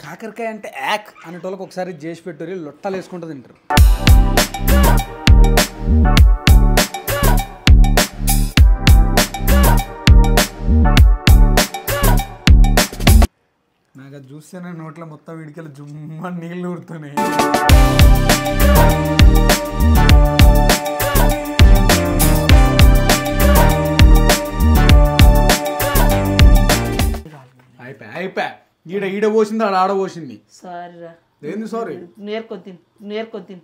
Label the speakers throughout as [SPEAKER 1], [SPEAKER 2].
[SPEAKER 1] కాకరకాయ అంటే యాక్ అనేటోళ్ళకి ఒకసారి చేసి పెట్టుర్రి లొట్టలు వేసుకుంటూ తింటారు. నాకు అది చూస్తేనే నోట్లో మొత్తం ఇడికెళ్ళి జుమ్మ నీళ్ళు ఊరుతున్నాయి. అయిపోయా ఈడ పోసింది ఆడ పోసింది.
[SPEAKER 2] సారీ
[SPEAKER 1] ఏంది సారీ?
[SPEAKER 2] నేర్కొద్ది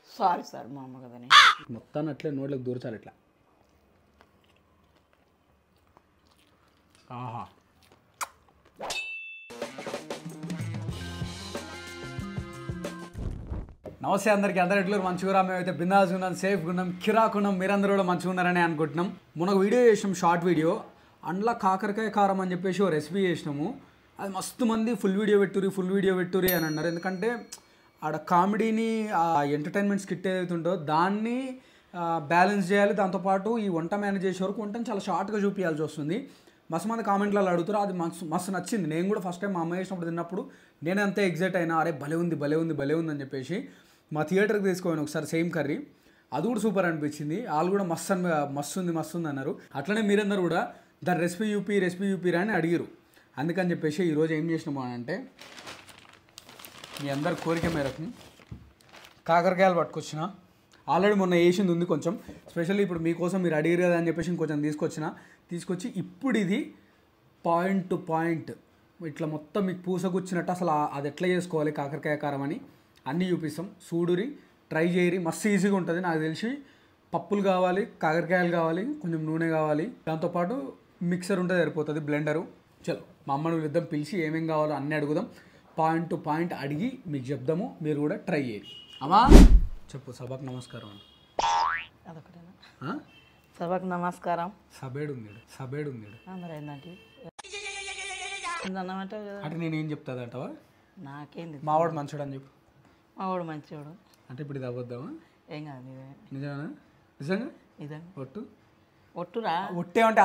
[SPEAKER 2] సారీ సార్ మా అమ్మ కదని
[SPEAKER 1] మొత్తాన్ని అట్లే నోట్లోకి దూర్చాలి ఇట్లా. ఆహా నమస్తే అందరికీ. అందరు ఎట్లు మంచిగా మేమైతే బిందాస్ ఉన్నాం, సేఫ్గా ఉన్నాం, కిరాకున్నాం. మీరందరూ కూడా మంచిగా ఉన్నారని అనుకుంటున్నాం. మొన్న వీడియో చేసినాం, షార్ట్ వీడియో. అందులో కాకరకాయ కారం అని చెప్పేసి ఓ రెసిపీ చేసినాము. అది మస్తు మంది ఫుల్ వీడియో పెట్టురి అని అన్నారు. ఎందుకంటే ఆడ కామెడీని ఎంటర్టైన్మెంట్ స్కిట్ ఏదైతే ఉంటుందో దాన్ని బ్యాలెన్స్ చేయాలి. దాంతోపాటు ఈ వంట మేనేజ్ చేసే వరకు వంటని చాలా షార్ట్గా చూపించాల్సి వస్తుంది. మస్తు మంది కామెంట్లలో అడుగుతారు. అది మస్తు నచ్చింది. నేను కూడా ఫస్ట్ టైం మా అమ్మ చేసినప్పుడు తిన్నప్పుడు నేను అంతే ఎగ్జైట్ అయినా, అరే భలే ఉంది అని చెప్పేసి మా థియేటర్కి తీసుకోవాలి ఒకసారి సేమ్ కర్రీ. అది కూడా సూపర్ అనిపించింది. వాళ్ళు కూడా మస్తు ఉంది అన్నారు. అట్లనే మీరందరూ కూడా దాని రెసిపీ చూపిరా అని అడిగారు. అందుకని చెప్పేసి ఈరోజు ఏం చేసినాము అని అంటే మీ అందరి కోరిక మేరకు కాకరకాయలు పట్టుకొచ్చిన. ఆల్రెడీ మొన్న వేసింది ఉంది కొంచెం, స్పెషల్లీ ఇప్పుడు మీకోసం మీరు అడిగారు కదా అని చెప్పేసి ఇంకొంచెం తీసుకొచ్చి ఇప్పుడు ఇది పాయింట్ టు పాయింట్ ఇట్లా మొత్తం మీకు పూసగుచ్చినట్టు అసలు అది ఎట్లా చేసుకోవాలి కాకరకాయ కారం అని అన్నీ చూపిస్తాం. చూడురి, ట్రై చేయరి, మస్తు ఈజీగా ఉంటుంది. నాకు తెలిసి పప్పులు కావాలి, కాకరకాయలు కావాలి, కొంచెం నూనె కావాలి, దాంతోపాటు మిక్సర్ ఉంటే సరిపోతుంది, బ్లెండరు. చలో మా అమ్మని వీళ్ళిద్దాం, పిలిచి ఏమేమి కావాలో అన్నీ అడుగుదాం. పాయింట్ టు పాయింట్ అడిగి మీకు చెప్దాము, మీరు కూడా ట్రై చేయరు. అమ్మా చెప్పు. సభకు నమస్కారం.
[SPEAKER 2] అదొకటేనా? సభకు నమస్కారం.
[SPEAKER 1] సబేడు ఉంది
[SPEAKER 2] మరి ఏంటంటే
[SPEAKER 1] అంటే నేనేం చెప్తాది అంటావా?
[SPEAKER 2] నాకేంది
[SPEAKER 1] మావాడు మంచోడు అని చెప్పు.
[SPEAKER 2] మావాడు మంచివాడు
[SPEAKER 1] అంటే ఇప్పుడు ఇది అవ్వద్దామా?
[SPEAKER 2] ఏం కాదు.
[SPEAKER 1] నిజంగా
[SPEAKER 2] ఒట్టురా
[SPEAKER 1] ఒట్టే అంటే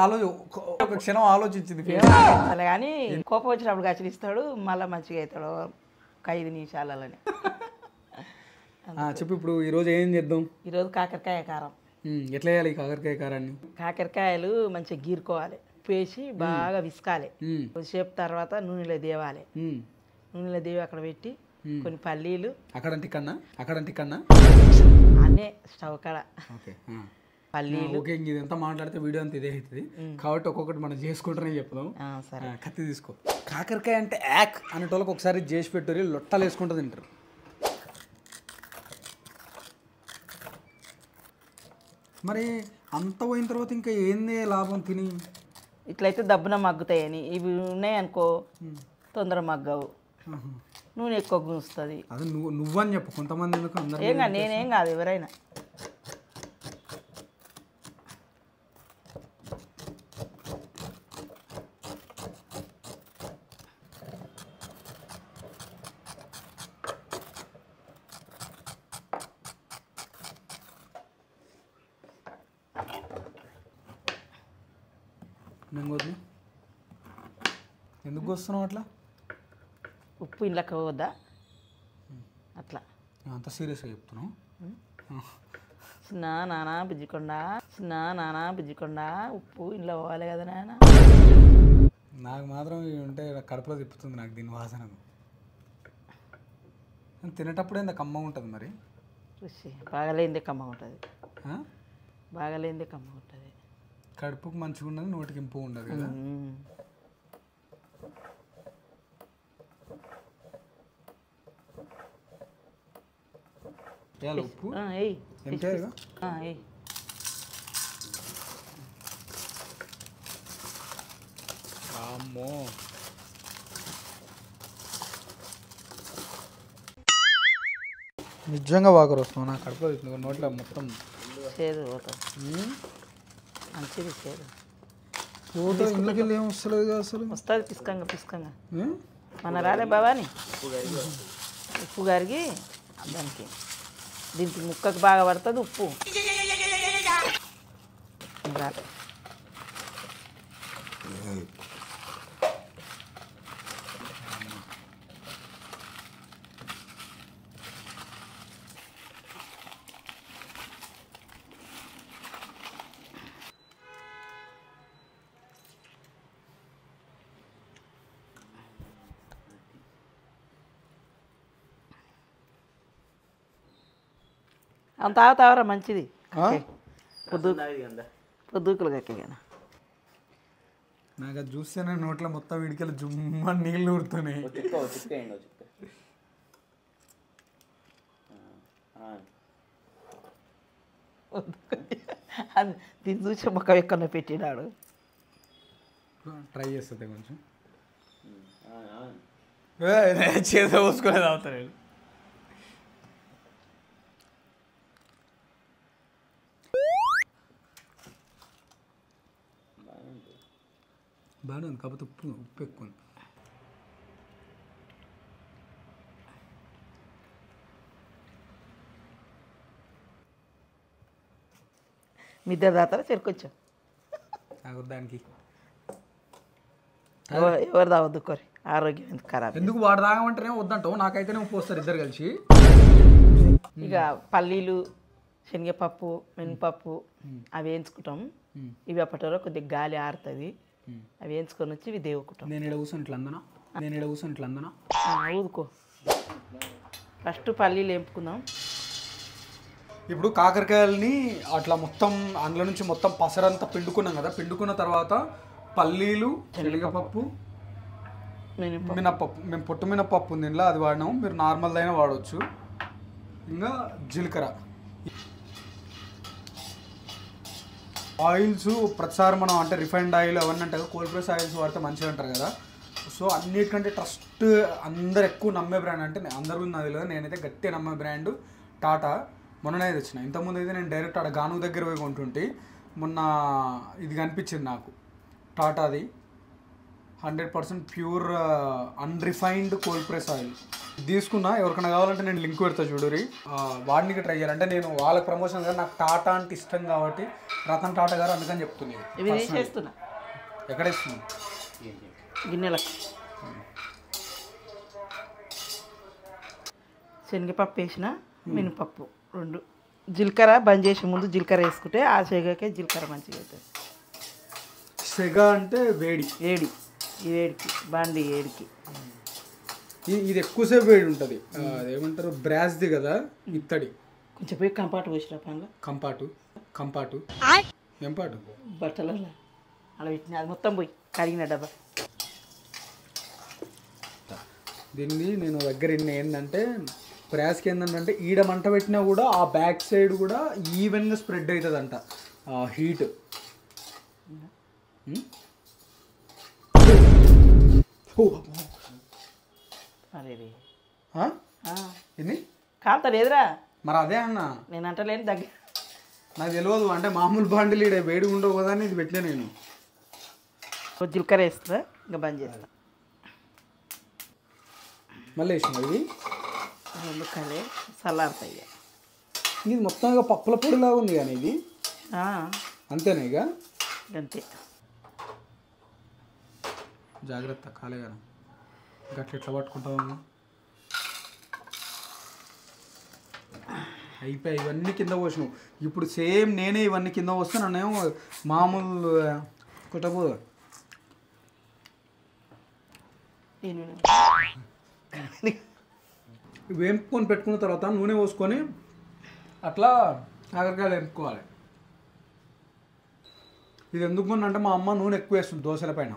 [SPEAKER 1] ఒక క్షణం ఆలోచించింది
[SPEAKER 2] అసలు. కానీ కోపం వచ్చినప్పుడు గచ్చిలిస్తాడు, మళ్ళీ మంచిగా అవుతాడు 5 నిమిషాలని.
[SPEAKER 1] చెప్పు. ఇప్పుడు ఈరోజు ఏం చేద్దాం?
[SPEAKER 2] ఈరోజు కాకరకాయ కారం.
[SPEAKER 1] ఎట్లా వేయాలి కాకరకాయ కారాన్ని?
[SPEAKER 2] కాకరకాయలు మంచిగా గీరుకోవాలి, పేసి బాగా విసుకాలి. కొద్దిసేపు తర్వాత నూనెలో దేవాలి. నూనెలో దేవి అక్కడ పెట్టి కొన్ని పల్లీలు అక్కడంటి కన్నా అన్నీ స్టవ్ కాడ పల్లీలు.
[SPEAKER 1] ఓకే, ఇదంతా మాట్లాడితే వీడియో అంతా ఇదే అవుతుంది కాబట్టి ఒక్కొక్కటి మనం చేసుకుంటారని చెప్దాం.
[SPEAKER 2] సరే,
[SPEAKER 1] కత్తి తీసుకో. కాకరకాయ అంటే యాక్ అనేటోళ్ళకి ఒకసారి చేసి పెట్టుర్రి లొట్టలు వేసుకుంటూ తింటారు. మరి అంత పోయిన తర్వాత ఇంకా ఏంది లాభం తిని?
[SPEAKER 2] ఇట్లయితే దబ్బున మగ్గుతాయని. ఇవి ఉన్నాయి అనుకో తొందర మగ్గవు, నూనె ఎక్కువ గుంస్తుంది.
[SPEAKER 1] అది నువ్వని చెప్పు, కొంతమంది ఎందుకు అందరూ.
[SPEAKER 2] ఏం కాదు, నేనేం కాదు, ఎవరైనా.
[SPEAKER 1] ఎందుకు వస్తున్నావు అట్లా?
[SPEAKER 2] ఉప్పు ఇంట్లోకి పోవద్దా అట్లా?
[SPEAKER 1] అంత సీరియస్గా చెప్తున్నావు?
[SPEAKER 2] నానా బుజ్జికొండ ఉప్పు ఇంట్లో పోవాలి కదా నాయన.
[SPEAKER 1] నాకు మాత్రం ఉంటే కడుపులో తిప్పుతుంది నాకు దీని వాసన. తినేటప్పుడు ఎంత కమ్మ ఉంటుంది మరి?
[SPEAKER 2] చూసి బాగాలేందే కమ్మ ఉంటుంది, బాగాలేందే కమ్మ ఉంటుంది.
[SPEAKER 1] కడుపుకు మంచిగా ఉన్నది, నోటికి ఇంపు ఉండదు కదా. ఉప్పు అమ్మో, నిజంగా వాకరు వస్తున్నావు నా కడుపులో, నోట్లో మొత్తం
[SPEAKER 2] చేదు పోతుంది. మంచిది చేదు
[SPEAKER 1] పోతే ఇంట్లోకి వెళ్ళి ఏం వస్తలేదు అసలు.
[SPEAKER 2] వస్తుంది పిసుకంగా మన రాలే బాబాని. ఉప్పు గారికి దానికి దీనికి ముక్కకు బాగా పడుతుంది ఉప్పు. రాలే. అంత తాగుతావరా మంచిది. పొద్దుకులు కక్కిగా
[SPEAKER 1] నాకు అది చూస్తేనే నోట్లో మొత్తం వీడికెళ్ళి జుమ్మ నీళ్ళు ఊరుతున్నాయి.
[SPEAKER 2] అది దీన్ని చూసి మొక్క ఎక్కడ పెట్టినాడు.
[SPEAKER 1] ట్రై చేస్తుంది కొంచెం చేత పోసుకునేది అవుతారు. బాగానే ఉంది కాకపోతే ఉప్పు ఎక్కువ ఉంది.
[SPEAKER 2] మీ ఇద్దరు తాతారా చెరుకొచ్చాం
[SPEAKER 1] దానికి
[SPEAKER 2] ఎవరు తాగొద్దు కోరి ఆరోగ్యం ఎందుకు ఖరాబ్.
[SPEAKER 1] ఎందుకు వాడు తాగమంటేనే వద్దంటావు, నాకైతేనే పోస్తారు ఇద్దరు కలిసి.
[SPEAKER 2] ఇక పల్లీలు శనగపప్పు మినపప్పు అవి వేయించుకుంటాం. ఇవి అప్పటివరకు కొద్దిగా గాలి ఆరుతుంది. అవి వేయించుకొని వచ్చి ఇవి దేవుకుంటాం.
[SPEAKER 1] నేను ఇక్కడ కూర్చొని ఇట్లా అందనా
[SPEAKER 2] ఊదుకో. ఫస్ట్ పల్లీలు వేపుకుందాం.
[SPEAKER 1] ఇప్పుడు కాకరకాయలని అట్లా మొత్తం అందులో నుంచి మొత్తం పసరంతా పిండుకున్నాం కదా. పిండుకున్న తర్వాత పల్లీలు శనగపప్పు మినప్పప్పు, మేము పొట్టు మినప్పప్పు ఉంది ఇంట్లో, అది వాడినాము. మీరు నార్మల్ అయినా వాడవచ్చు. ఇంకా జీలకర్ర, ఆయిల్స్ ప్రతిసారి మనం అంటే రిఫైండ్ ఆయిల్ అవన్నీ అంటే కోల్డ్ ప్రెస్ ఆయిల్స్ వాడితే మంచిగా అంటారు కదా. సో అన్నిటికంటే ట్రస్ట్ అందరు ఎక్కువ నమ్మే బ్రాండ్ అంటే అందరూ నాది లేదు, నేనైతే గట్టిగా నమ్మే బ్రాండ్ టాటా. మొన్ననే తెచ్చిన. ఇంతకుముందు అయితే నేను డైరెక్ట్ ఆడ గాను దగ్గర పోయి కొంటుంటే మొన్న ఇది కనిపించింది నాకు, టాటాది 100% pure unrefined cold press oil తీసుకున్నా. ఎవరికైనా కావాలంటే నేను లింక్ పెడతా చూడురి, వాడికి ట్రై చేయాలి. అంటే నేను వాళ్ళకి ప్రమోషన్ కదా, నాకు టాటా అంటే ఇష్టం కాబట్టి రతన్ టాటా గారు అందుకని చెప్తున్నాను. ఎక్కడ ఇస్తున్నాను
[SPEAKER 2] గిన్నెలకు శనగపప్పు వేసిన మినపప్పు రెండు, జీలకర్ర బంద్ చేసే ముందు జీలకర్ర వేసుకుంటే ఆ సెగకే జీలకర్ర మంచిగా అవుతుంది.
[SPEAKER 1] సెగ అంటే వేడి,
[SPEAKER 2] వేడి ఈ వేడికి బండి వేడికి
[SPEAKER 1] ఇది ఎక్కువసేపు వేడి ఉంటుంది. అదేమంటారు బ్రాస్ది కదా ఇత్తడి.
[SPEAKER 2] కొంచెం పోయి కంపాటు పోసిన పనులు
[SPEAKER 1] కంపాటు ఏం పాటు
[SPEAKER 2] బట్టలలో అలా పెట్టిన అది మొత్తం పోయి కడిగిన డబ్బా.
[SPEAKER 1] దీన్ని నేను దగ్గర ఏంటంటే బ్రాస్కి ఏంటంటే ఈడ మంట పెట్టినా కూడా ఆ బ్యాక్ సైడ్ కూడా ఈవెన్గా స్ప్రెడ్ అవుతుందంట హీట్.
[SPEAKER 2] అరే
[SPEAKER 1] ఇది
[SPEAKER 2] కాలుతాడు ఎదురా.
[SPEAKER 1] మరి అదే అన్న
[SPEAKER 2] నేను అంటలేని దగ్గర
[SPEAKER 1] నాకు తెలియదు. అంటే మామూలు బాండిలు ఈడ వేడి ఉండవు కదా అని ఇది పెట్టినా నేను.
[SPEAKER 2] జీలకర్ర వేస్తా ఇంకా బంద్ చేస్తా.
[SPEAKER 1] మళ్ళీ వేసిన ఇది
[SPEAKER 2] రెండు కలే చల్లారుతాయి.
[SPEAKER 1] ఇది మొత్తంగా పప్పుల పొడిలాగా ఉంది కానీ ఇది అంతేనా ఇక
[SPEAKER 2] అంతే.
[SPEAKER 1] జాగ్రత్త కాలే కదా గట్ల ఎట్లా పట్టుకుంటాము. అయిపోయి ఇవన్నీ కింద పోసినావు. ఇప్పుడు సేమ్ నేనే ఇవన్నీ కింద పోస్తే నన్నేమో మామూలు కుట్టబోదు. వేంపుకొని పెట్టుకున్న తర్వాత నూనె పోసుకొని అట్లా కాకరకాయలు వేపుకోవాలి. ఇది ఎందుకు కొన్నంటే మా అమ్మ నూనె ఎక్కువ వేస్తుంది దోశల పైన,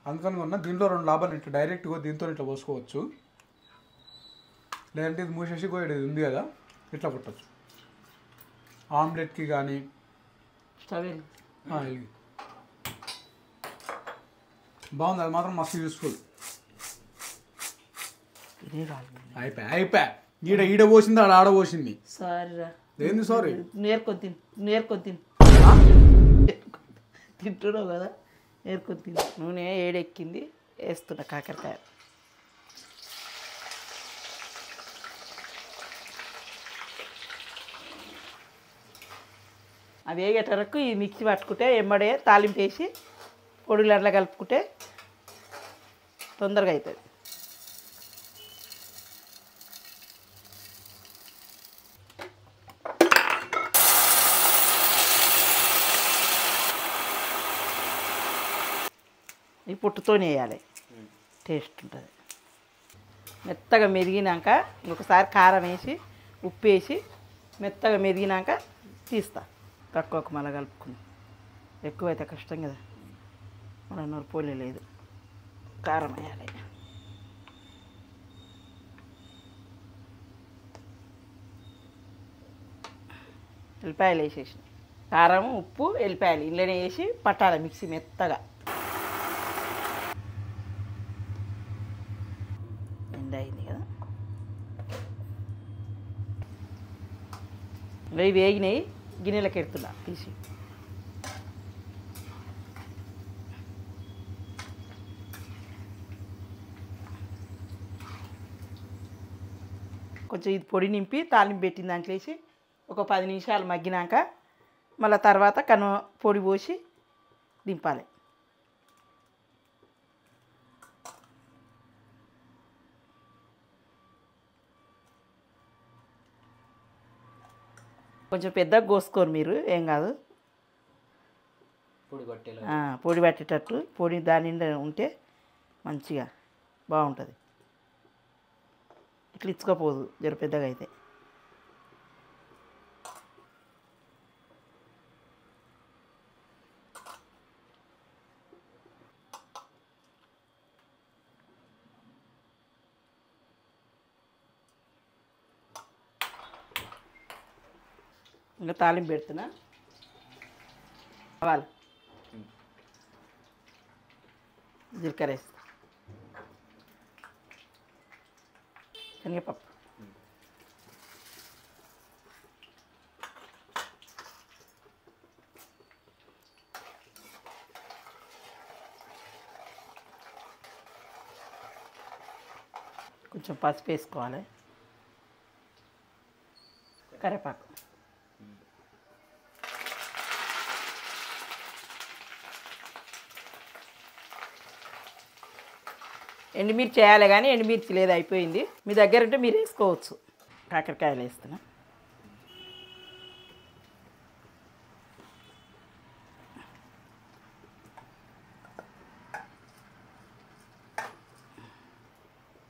[SPEAKER 1] అందుకని కొన్నా. దీంట్లో రెండు లాభాలు, ఇట్లా డైరెక్ట్గా దీంతో ఇట్లా పోసుకోవచ్చు, లేదంటే ఇది మూసేసి ఇది ఉంది కదా ఇట్లా పుట్టచ్చు ఆమ్లెట్కి కానీ. బాగుంది, అది మాత్రం మస్తు యూస్ఫుల్. అయిపోయా ఈడ పోసింది ఆడ పోసింది.
[SPEAKER 2] సారీరా
[SPEAKER 1] ఏంది సారీ?
[SPEAKER 2] నేర్కొని తింటున్నావు కదా, నేర్కొని తిని. నూనె ఏడెక్కింది, వేస్తున్నా కాకరకాయ. అవి వేగేటరకు ఈ మిక్సీ పట్టుకుంటే ఎమ్మడే తాలింపు వేసి పొడుగులు అట్లా కలుపుకుంటే తొందరగా అవుతుంది. ఈ పుట్టుతోనే వేయాలి, టేస్ట్ ఉంటుంది. మెత్తగా మెరిగినాక ఇంకొకసారి కారం వేసి ఉప్పు వేసి మెత్తగా మెరిగినాక తీస్తా. తక్కువకు మళ్ళీ కలుపుకుని, ఎక్కువైతే కష్టం కదా, మన నూరు పోలే లేదు. కారం వేయాలి. ఎల్లిపాయలు వేసేసి కారం ఉప్పు ఎల్లిపాయలు ఇంట్లోనే వేసి పట్టాలి మిక్సీ మెత్తగా. అయింది కదా, ఇవి వేగినాయి. గిన్నెలకు ఎడుతున్నా తీసి. కొంచెం ఇది పొడి నింపి తాలింపు పెట్టిన దాంట్లో వేసి ఒక 10 నిమిషాలు మగ్గినాక మళ్ళీ తర్వాత పొడి పోసి దింపాలి. కొంచెం పెద్దగా కోసుకోరు మీరు, ఏం కాదు. పొడి పట్టేటట్టు పొడి దాని నిండా ఉంటే మంచిగా బాగుంటుంది. ఇట్లా ఇచ్చుకోపోదు జర పెద్దగా అయితే. ఇంకా తాలింపు పెడుతున్నా. ఆవాలు, జీలకర్ర వేస్తా, శనగపప్పు, కొంచెం పసుపు వేసుకోవాలి, కరివేపాకు, ఎండుమిర్చి వేయాలి కానీ ఎండుమిర్చి లేదు, అయిపోయింది. మీ దగ్గర ఉంటే మీరు వేసుకోవచ్చు. కాకరకాయలు వేస్తున్నా.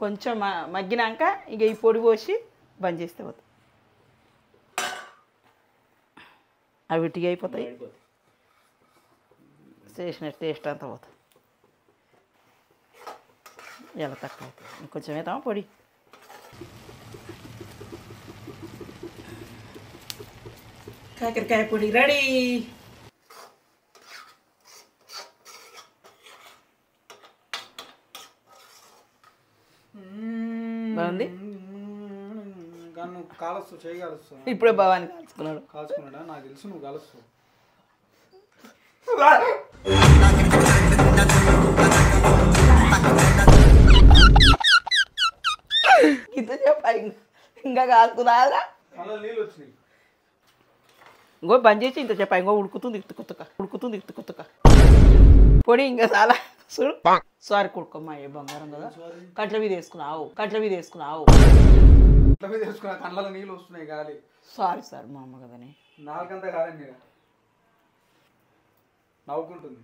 [SPEAKER 2] కొంచెం మగ్గినాక ఇక ఈ పొడి పోసి బంద్ చేస్తే పోతుంది. అవి విట్టిగా అయిపోతాయి, చేసిన టేస్ట్ అంతా పోతుంది. ఇలా తక్కువ అవుతుంది, ఇంకొంచెం వేద్దామా పొడి. కాకరకాయ పొడి రెడీ. బాగుంది.
[SPEAKER 1] కాలొస్తు చేయగలుస్తు.
[SPEAKER 2] ఇప్పుడే భవాని
[SPEAKER 1] కాల్చుకున్నాడా? నాకు తెలుసు నువ్వు కాలుస్తావు.
[SPEAKER 2] ఇంత చెప్పా ఇంకా కాల్చుకున్నారా?
[SPEAKER 1] నీళ్ళు వచ్చినాయి.
[SPEAKER 2] ఇంకో బంద్ చేసి ఇంత చెప్పా. ఇంకో ఉడుకుతుంది కొత్తక పొడి ఇంకా చాలా చూడు. సారీ కొడుకోమ్మా, ఏ బంగారం కదా. కట్ల మీద వేసుకున్నావు.
[SPEAKER 1] కళ్ళలో నీళ్ళు వస్తున్నాయి గాలి.
[SPEAKER 2] సారీ మా అమ్మ కదని.
[SPEAKER 1] నాలుగంతా కాదండి, నవ్వుకుంటుంది.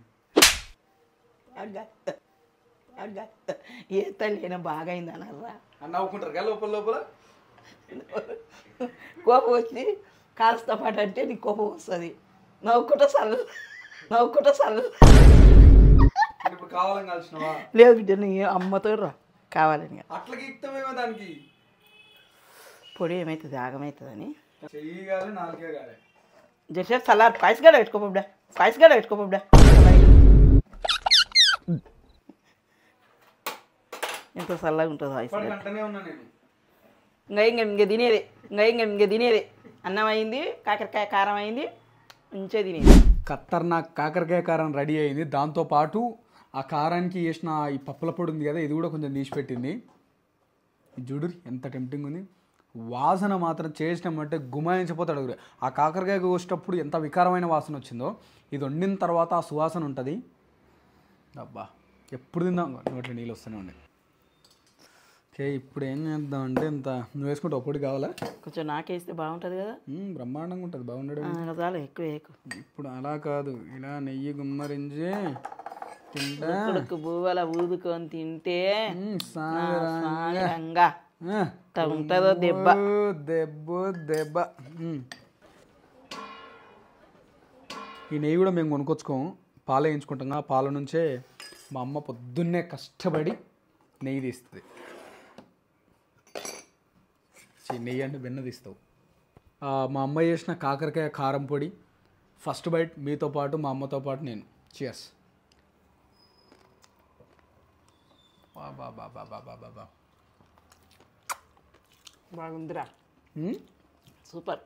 [SPEAKER 2] ఏ తల్లి బాగా అయింది అన్నారా?
[SPEAKER 1] నవ్వుకుంటారు కదా లోపల.
[SPEAKER 2] కోపం వచ్చి కాస్త పాటు అంటే నీకు కోపం వస్తుంది. నవ్వుకుంటా సల్లు.
[SPEAKER 1] ఇప్పుడు కావాలని కలిసినవా?
[SPEAKER 2] లేదు బిడ్డ, నీ అమ్మతో రా కావాలని.
[SPEAKER 1] అట్లా గీక్తమేమో దానికి.
[SPEAKER 2] పొడి ఏమవుతుంది, ఆగమవుతుందని.
[SPEAKER 1] చెయ్యి కాదు, నాలుగే కాదు.
[SPEAKER 2] జస్ట్ సలార్ పాయసగాడ పెట్టుకోబడ్డా. ఎంత చల్లగా ఉంటుందో వాయిస్. ఇంకా తినేదే. అన్నం అయింది, కాకరకాయ కారం అయింది, మంచిగా తినేది.
[SPEAKER 1] ఖతర్నాక్ కాకరకాయ కారం రెడీ అయింది. దాంతోపాటు ఆ కారానికి వేసిన ఈ పప్పుల పొడి ఉంది కదా, ఇది కూడా కొంచెం తీసి పెట్టింది. చూడు ఎంత టెంప్టింగ్ ఉంది. వాసన మాత్రం చేసినామంటే గుమాయించిపోతాడు అడుగురు. ఆ కాకరకాయ కోసేటప్పుడు ఎంత వికారమైన వాసన వచ్చిందో ఇది వండిన తర్వాత ఆ సువాసన ఉంటుంది. అబ్బా ఎప్పుడు తిందాం నోట్లో నీళ్ళు వస్తూనే ఉన్నాయి. ఓకే ఇప్పుడు ఏం చేద్దాం అంటే ఇంత నువ్వు వేసుకుంటే ఒప్పుడు కావాలా?
[SPEAKER 2] కొంచెం నాకేస్తే బాగుంటుంది కదా.
[SPEAKER 1] బ్రహ్మాండంగా ఉంటుంది. బాగుండడం
[SPEAKER 2] చాలు ఎక్కువ ఎక్కువ.
[SPEAKER 1] ఇప్పుడు అలా కాదు, ఇలా నెయ్యి గుమ్మరించి తింటా
[SPEAKER 2] బువ్వల ఊదుకొని తింటే
[SPEAKER 1] సాగరంగా
[SPEAKER 2] ఉంటుందో దెబ్బ
[SPEAKER 1] దెబ్బ దెబ్బ. ఈ నెయ్యి కూడా మేము కొనుక్కొచ్చుకోము, పాలు వేయించుకుంటాం. ఆ పాల నుంచే మా అమ్మ పొద్దున్నే కష్టపడి నెయ్యి తీస్తుంది. నెయ్యి అంటే వెన్న తీస్తావు. మా అమ్మ చేసిన కాకరకాయ కారం పొడి ఫస్ట్ బైట్ మీతో పాటు మా అమ్మతో పాటు నేను. చియర్స్. బా బా బా బా బా బా బా
[SPEAKER 2] బాగుందిరా, సూపర్.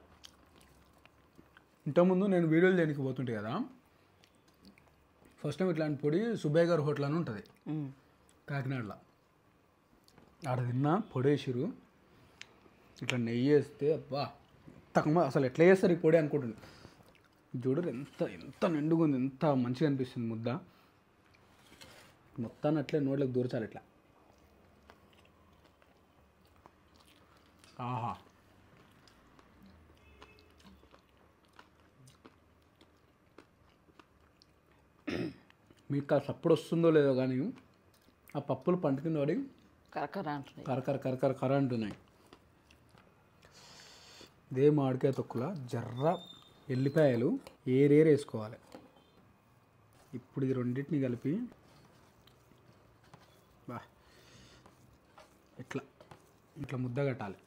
[SPEAKER 1] ఇంతకుముందు నేను వీడియోలు చేయడానికి పోతుంటే కదా, ఫస్ట్ టైం ఇట్లాంటి పొడి సుబ్బయ్య గారి హోటల్ అని ఉంటుంది కాకినాడలో. ఆడ తిన్నా పొడి వేసిరు, ఇట్లా నెయ్యి వేస్తే అబ్బా తక్కువ. అసలు ఎట్లా చేస్తారు ఈ పొడి అనుకుంటుంది. చూడరు ఎంత ఎంత నిండుగా ఉంది, ఎంత మంచిగా అనిపిస్తుంది ముద్ద. మొత్తాన్ని అట్లే నోట్లోకి దూర్చాలి ఇట్లా. ఆహా మీకు ఆ సప్పుడు వస్తుందో లేదో కానీ ఆ పప్పులు పంట కింద పడి
[SPEAKER 2] కరకర అంటున్నాయి,
[SPEAKER 1] కరకర కరకర కర అంటున్నాయి. ఇదే మామిడికాయ తొక్కుల జర్ర ఎల్లిపాయలు ఏరేరు వేసుకోవాలి. ఇప్పుడు ఇది రెండింటిని కలిపి బా ఇట్లా ఇట్లా ముద్ద కట్టాలి.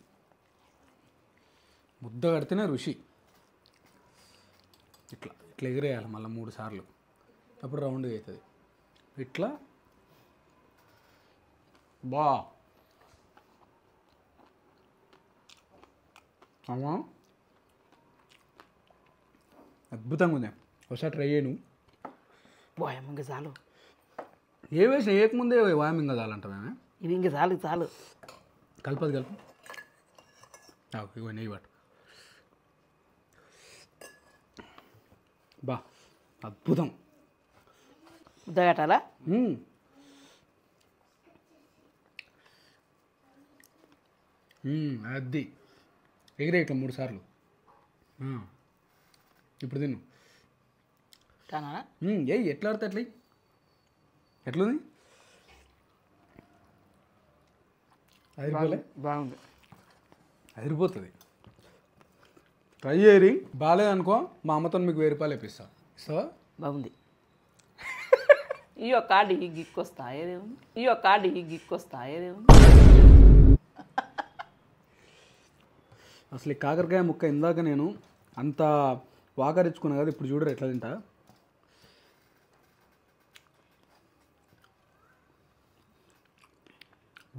[SPEAKER 1] ముద్ద కడితేనే రుచి. ఇట్లా ఇట్లా ఎగిరేయాలి మళ్ళీ 3 సార్లు, అప్పుడు రౌండ్గా అవుతుంది. ఇట్లా బా అమ్మా అద్భుతంగా ఉంది. ఒకసారి ట్రై చేయను.
[SPEAKER 2] వాయమ్మ చాలు.
[SPEAKER 1] ఏ వేసిన ఏకముందే వాయమింగ చాలంట మేమే.
[SPEAKER 2] ఇది ఇంక చాలు చాలు.
[SPEAKER 1] కలపదు కలుపు. ఇగో నెయ్యి పట్టు. బా అద్భుతం.
[SPEAKER 2] ముద్ద కట్టాలా?
[SPEAKER 1] అది ఎగిరే ఇట్లా 3 సార్లు. ఇప్పుడు తిన్ను. ఏయ్ ఎట్లా ఆడితే అట్లా ఎట్లుంది? అదిరిపోలే?
[SPEAKER 2] బాగుంది,
[SPEAKER 1] అదిరిపోతుంది. ట్రై చేయరి. బాగాలేదనుకో మా అమ్మతో మీకు 1000 రూపాయలు ఇప్పిస్తా. ఇస్తావా?
[SPEAKER 2] బాగుంది. ఈ యొక్క కార్డు ఈ గిక్కొస్తా ఏదేముంది, ఈ యొక్క కార్డు ఈ గిక్కొస్తా ఏదేముంది.
[SPEAKER 1] అసలు ఈ కాకరకాయ ముక్క ఇందాక నేను అంత వాకరించుకున్నా కదా, ఇప్పుడు చూడరు ఎట్లా తింటా.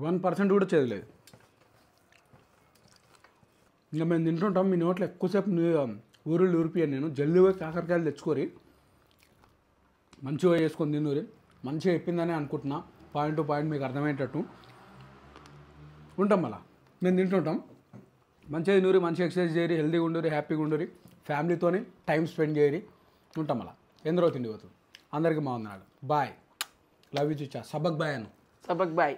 [SPEAKER 1] %1 కూడా చేయలేదు. ఇంకా మేము తింటుంటాం. మీ నోట్లో ఎక్కువసేపు ఊరుళ్ళు ఊరిపియాను నేను. జల్దిగా కాకరకాయలు తెచ్చుకోరి, మంచిగా వేసుకొని తిన్నూరి. మంచిగా చెప్పిందని అనుకుంటున్నా. పాయింట్ టు పాయింట్ మీకు అర్థమయ్యేటట్టు ఉంటాం. మళ్ళా మేము తింటుంటాం. మంచిగా తిన్నూరి, మంచిగా ఎక్సర్సైజ్ చేయరి, హెల్తీగా ఉండరు, హ్యాపీగా ఉండరు, ఫ్యామిలీతోని టైం స్పెండ్ చేయరి. ఉంటాం. మళ్ళా ఎందరో తిండి పోతుంది. అందరికీ మా వందనాలు. బాయ్. లవ్ యూ చిచ్చా. సబక్ బాయ్ అను.
[SPEAKER 2] సబక్ బాయ్.